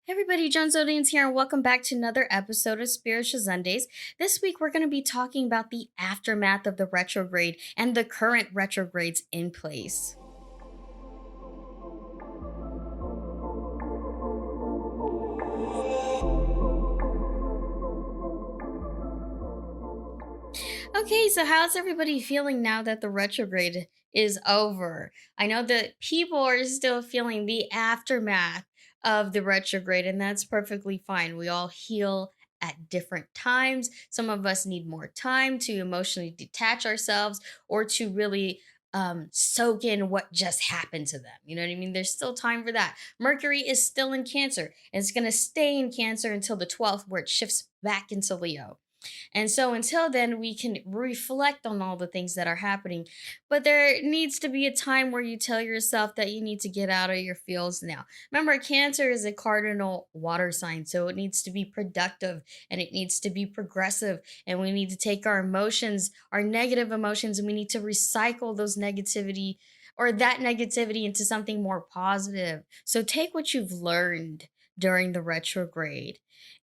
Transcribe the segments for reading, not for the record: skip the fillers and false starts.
Hey everybody, Joan Zodianz here, and welcome back to another episode of Spiritual Zundayz. This week, we're going to be talking about the aftermath of the retrograde and the current retrogrades in place. Okay, so how's everybody feeling now that the retrograde is over? I know that people are still feeling the aftermath of the retrograde, and that's perfectly fine. We all heal at different times. Some of us need more time to emotionally detach ourselves or to really soak in what just happened to them. You know what I mean? There's still time for that. Mercury is still in Cancer, and it's going to stay in Cancer until the 12th, where it shifts back into Leo. And so until then, we can reflect on all the things that are happening. But there needs to be a time where you tell yourself that you need to get out of your fields now. Remember, Cancer is a cardinal water sign, so it needs to be productive and it needs to be progressive. And we need to take our emotions, our negative emotions, and we need to recycle those negativity or that negativity into something more positive. So take what you've learned during the retrograde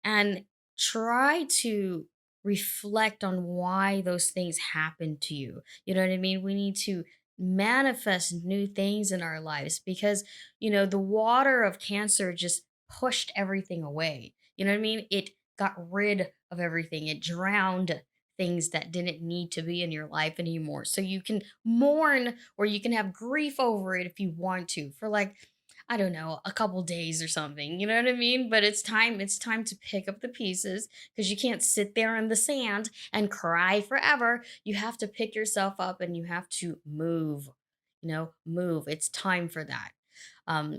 and try to reflect on why those things happen to you. You know what I mean? We need to manifest new things in our lives because, the water of Cancer just pushed everything away. You know what I mean? It got rid of everything, it drowned things that didn't need to be in your life anymore. So you can mourn or you can have grief over it if you want to for like, I don't know, a couple days or something. You know what I mean? But it's time to pick up the pieces because you can't sit there in the sand and cry forever. You have to pick yourself up and you have to move. Move. It's time for that.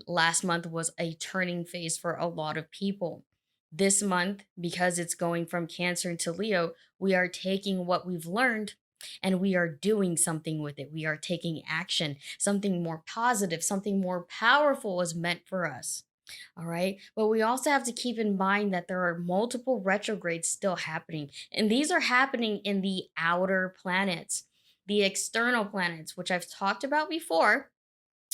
Last month was a turning phase for a lot of people. This month, because it's going from Cancer into Leo, we are taking what we've learned and we are doing something with it. We are taking action. Something more positive, something more powerful is meant for us. All right. But we also have to keep in mind that there are multiple retrogrades still happening. And these are happening in the outer planets, the external planets, which I've talked about before.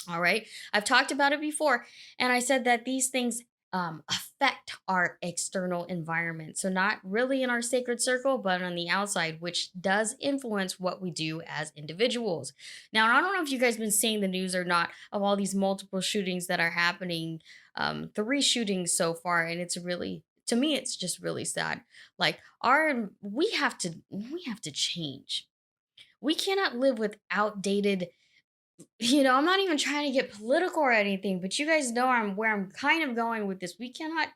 All right. I've talked about it before. And I said that these things affect our external environment. So, not really in our sacred circle, but on the outside, which does influence what we do as individuals. Now, I don't know if you guys been seeing the news or not of all these multiple shootings that are happening. Three shootings so far. And it's really, to me, it's just really sad. Like, we have to change. We cannot live with outdated, I'm not even trying to get political or anything, but you guys know where I'm kind of going with this. We cannot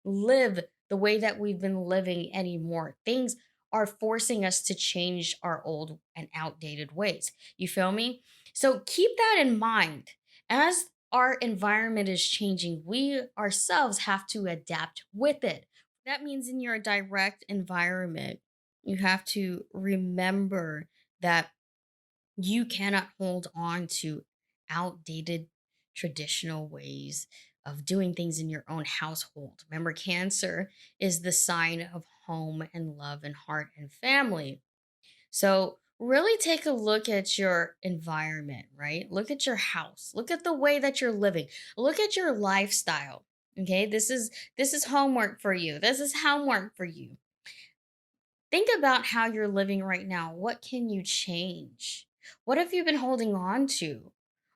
live the way that we've been living anymore. Things are forcing us to change our old and outdated ways. You feel me? So keep that in mind. As our environment is changing, we ourselves have to adapt with it. That means in your direct environment, you have to remember that you cannot hold on to outdated traditional ways of doing things in your own household. Remember, Cancer is the sign of home and love and heart and family. So, really take a look at your environment, right? Look at your house. Look at the way that you're living. Look at your lifestyle. Okay? This is homework for you. This is homework for you. Think about how you're living right now. What can you change? What have you been holding on to?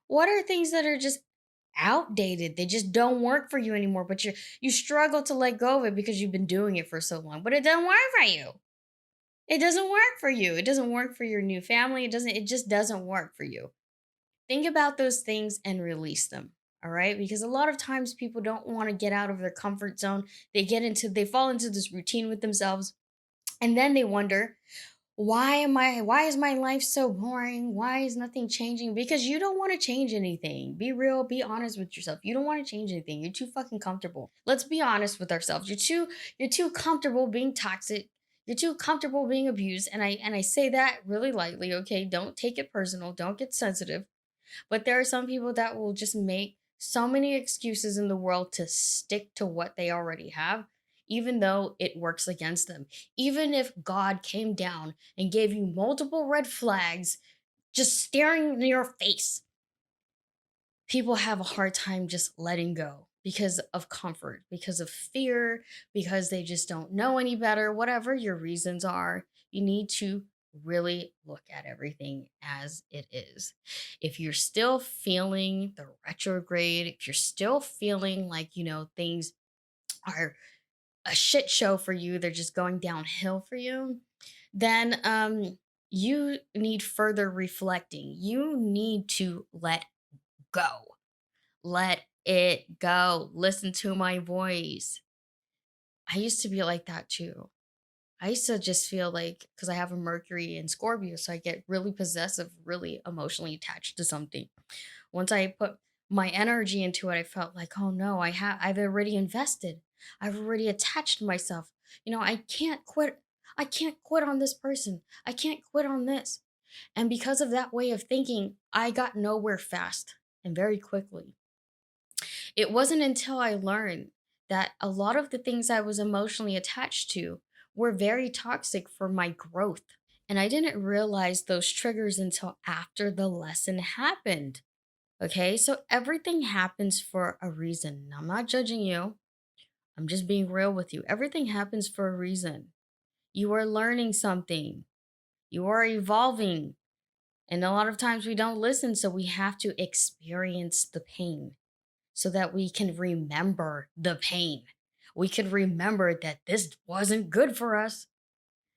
What are things that are just outdated? They just don't work for you anymore, but you struggle to let go of it because you've been doing it for so long. But it doesn't work for you. It doesn't work for you. It doesn't work for your new family. It just doesn't work for you. Think about those things and release them. All right? Because a lot of times people don't want to get out of their comfort zone. They fall into this routine with themselves and then they wonder, why is my life so boring? Why is nothing changing? Because you don't want to change anything. Be real, be honest with yourself. You don't want to change anything. You're too fucking comfortable. Let's be honest with ourselves. You're too comfortable being toxic. You're too comfortable being abused. And I say that really lightly, okay? Don't take it personal. Don't get sensitive. But there are some people that will just make so many excuses in the world to stick to what they already have, even though it works against them. Even if God came down and gave you multiple red flags just staring in your face, people have a hard time just letting go. because of comfort, because of fear, because they just don't know any better, whatever your reasons are. You need to really look at everything as it is. If you're still feeling the retrograde, if you're still feeling like, things are a shit show for you, they're just going downhill for you, then you need further reflecting. You need to let go. Let it go. Listen to my voice. I used to be like that too. I used to just feel like, because I have a Mercury in Scorpio, so I get really possessive, really emotionally attached to something. Once I put my energy into it, I felt like, oh no, I've already invested. I've already attached myself. I can't quit. I can't quit on this person. I can't quit on this. And because of that way of thinking, I got nowhere fast and very quickly. It wasn't until I learned that a lot of the things I was emotionally attached to were very toxic for my growth. And I didn't realize those triggers until after the lesson happened. Okay, so everything happens for a reason. I'm not judging you, I'm just being real with you. Everything happens for a reason. You are learning something, you are evolving. And a lot of times we don't listen, so we have to experience the pain so that we can remember the pain. We can remember that this wasn't good for us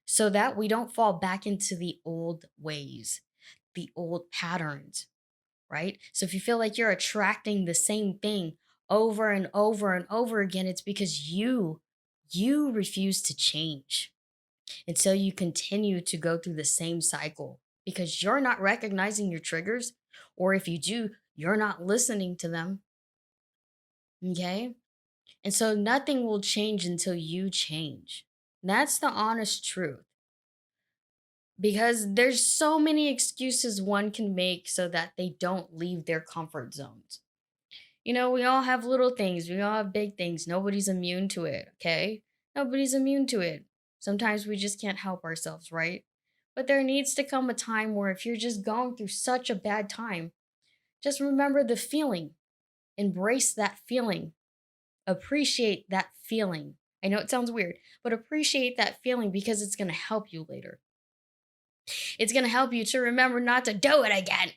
so that we don't fall back into the old ways, the old patterns, right? So if you feel like you're attracting the same thing over and over and over again, it's because you refuse to change. And so you continue to go through the same cycle because you're not recognizing your triggers, or if you do, you're not listening to them. Okay? And so nothing will change until you change. That's the honest truth. Because there's so many excuses one can make so that they don't leave their comfort zones. We all have little things, we all have big things. Nobody's immune to it, okay? Nobody's immune to it. Sometimes we just can't help ourselves, right? But there needs to come a time where if you're just going through such a bad time, just remember the feeling. Embrace that feeling. Appreciate that feeling. I know it sounds weird, but appreciate that feeling because it's going to help you later. It's going to help you to remember not to do it again.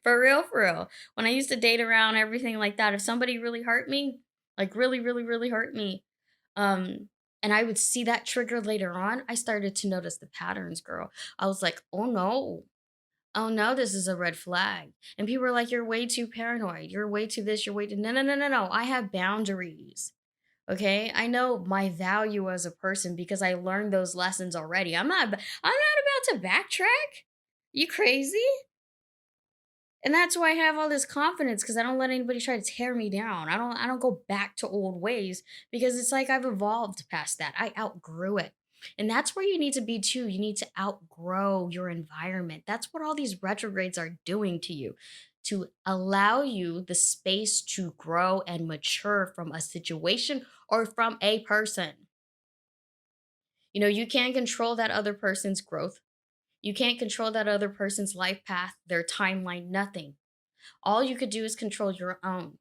For real, for real. When I used to date around, everything like that, if somebody really hurt me, like really, really, really hurt me, and I would see that trigger later on, I started to notice the patterns, girl. I was like, oh no. Oh no, this is a red flag. And people are like, you're way too paranoid. You're way too this, you're way too. No, no, no, no, no. I have boundaries. Okay. I know my value as a person because I learned those lessons already. I'm not about to backtrack. You crazy? And that's why I have all this confidence because I don't let anybody try to tear me down. I don't go back to old ways because it's like I've evolved past that. I outgrew it. And that's where you need to be too. You need to outgrow your environment. That's what all these retrogrades are doing to you, to allow you the space to grow and mature from a situation or from a person. You can't control that other person's growth. You can't control that other person's life path, their timeline, nothing. All you could do is control your own.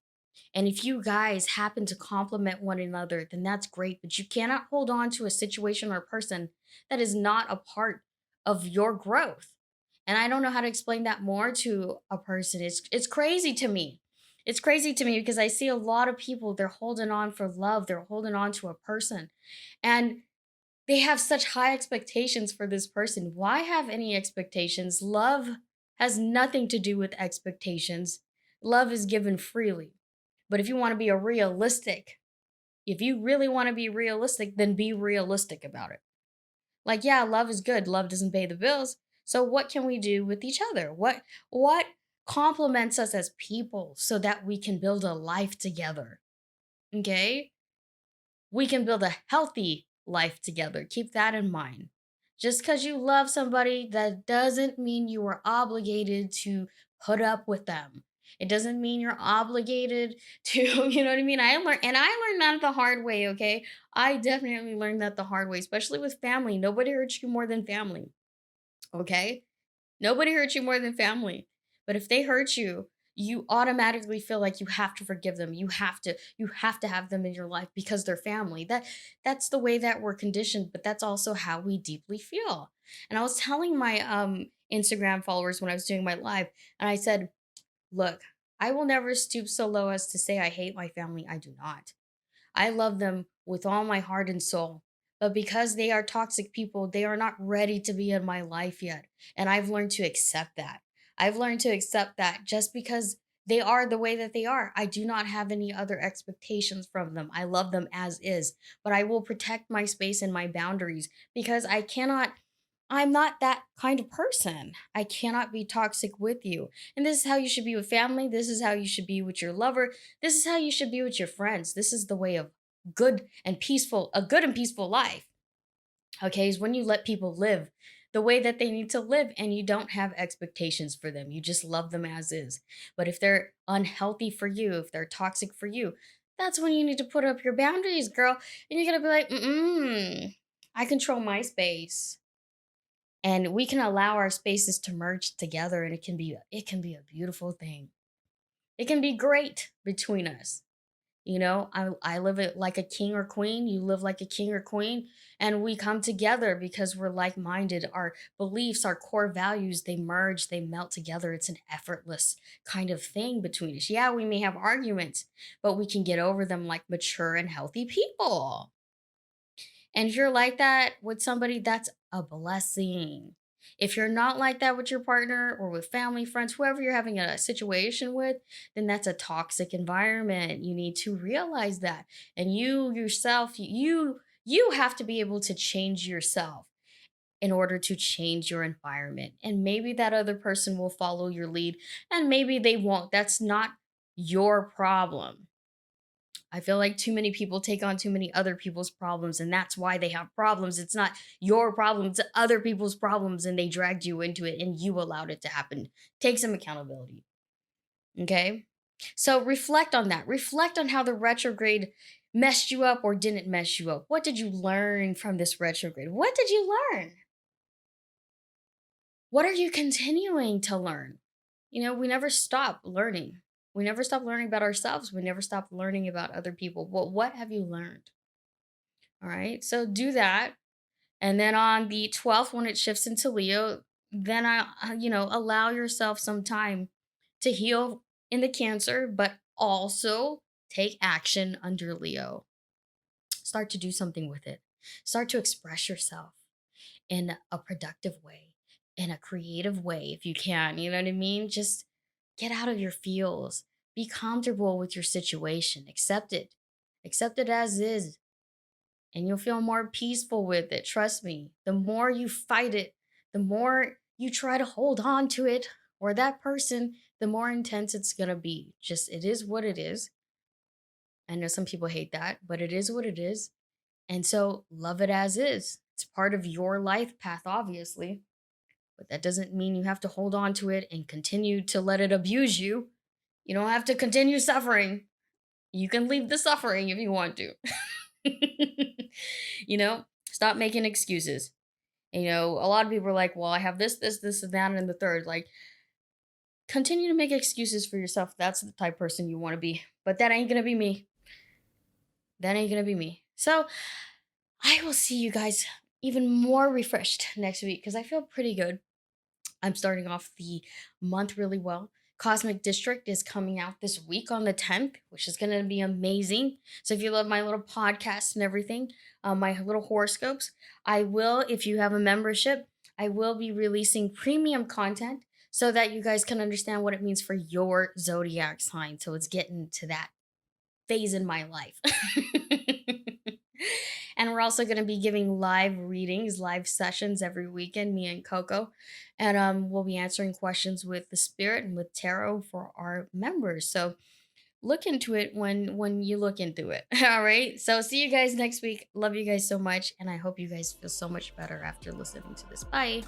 And if you guys happen to complement one another, then that's great. But you cannot hold on to a situation or person that is not a part of your growth. And I don't know how to explain that more to a person. It's crazy to me. It's crazy to me because I see a lot of people, they're holding on for love, they're holding on to a person. And they have such high expectations for this person. Why have any expectations? Love has nothing to do with expectations. Love is given freely. But if you want to be if you really want to be realistic, then be realistic about it. Like, yeah, love is good. Love doesn't pay the bills. So what can we do with each other? What complements us as people so that we can build a life together? Okay? We can build a healthy life together. Keep that in mind. Just because you love somebody, that doesn't mean you are obligated to put up with them. It doesn't mean you're obligated to, you know what I mean? I learned that the hard way, okay? I definitely learned that the hard way, especially with family. Nobody hurts you more than family, okay? Nobody hurts you more than family. But if they hurt you, you automatically feel like you have to forgive them. You have to have them in your life because they're family. That's the way that we're conditioned, but that's also how we deeply feel. And I was telling my Instagram followers when I was doing my live, and I said, "Look, I will never stoop so low as to say I hate my family. I do not. I love them with all my heart and soul. But because they are toxic people, they are not ready to be in my life yet. And I've learned to accept that. I've learned to accept that just because they are the way that they are. I do not have any other expectations from them. I love them as is, but I will protect my space and my boundaries because I'm not that kind of person. I cannot be toxic with you. And this is how you should be with family. This is how you should be with your lover. This is how you should be with your friends. This is the way of a good and peaceful life. Okay, is when you let people live the way that they need to live and you don't have expectations for them. You just love them as is. But if they're unhealthy for you, if they're toxic for you, that's when you need to put up your boundaries, girl. And you're gonna be like, I control my space, and we can allow our spaces to merge together, and it can be a beautiful thing. It can be great between us. I live it like a king or queen, you live like a king or queen, and we come together because we're like-minded. Our beliefs, our core values, they merge, they melt together. It's an effortless kind of thing between us. Yeah, we may have arguments, but we can get over them like mature and healthy people. And if you're like that with somebody, that's a blessing. If you're not like that with your partner or with family, friends, whoever you're having a situation with, then that's a toxic environment. You need to realize that. And you yourself, you have to be able to change yourself in order to change your environment. And maybe that other person will follow your lead and maybe they won't. That's not your problem. I feel like too many people take on too many other people's problems, and that's why they have problems. It's not your problem, it's other people's problems, and they dragged you into it and you allowed it to happen. Take some accountability. Okay? So reflect on that. Reflect on how the retrograde messed you up or didn't mess you up. What did you learn from this retrograde? What did you learn? What are you continuing to learn? We never stop learning. We never stop learning about ourselves. We never stop learning about other people. Well, what have you learned? All right. So do that. And then on the 12th, when it shifts into Leo, then allow yourself some time to heal in the Cancer, but also take action under Leo. Start to do something with it. Start to express yourself in a productive way, in a creative way, if you can. You know what I mean? Just get out of your feels. Be comfortable with your situation. Accept it. Accept it as is. And you'll feel more peaceful with it. Trust me. The more you fight it, the more you try to hold on to it or that person, the more intense it's going to be. Just, it is what it is. I know some people hate that, but it is what it is. And so love it as is. It's part of your life path, obviously. But that doesn't mean you have to hold on to it and continue to let it abuse you. You don't have to continue suffering. You can leave the suffering if you want to. Stop making excuses. A lot of people are like, well, I have this, and that, and the third. Like, continue to make excuses for yourself. That's the type of person you want to be. But that ain't going to be me. That ain't going to be me. So I will see you guys even more refreshed next week because I feel pretty good. I'm starting off the month really well. Cosmic District is coming out this week on the 10th, which is going to be amazing. So if you love my little podcast and everything, my little horoscopes, I will, if you have a membership, I will be releasing premium content so that you guys can understand what it means for your zodiac sign. So it's getting to that phase in my life. And we're also going to be giving live readings, live sessions every weekend, me and Coco. And we'll be answering questions with the spirit and with tarot for our members. So look into it when you look into it. All right. So see you guys next week. Love you guys so much. And I hope you guys feel so much better after listening to this. Bye.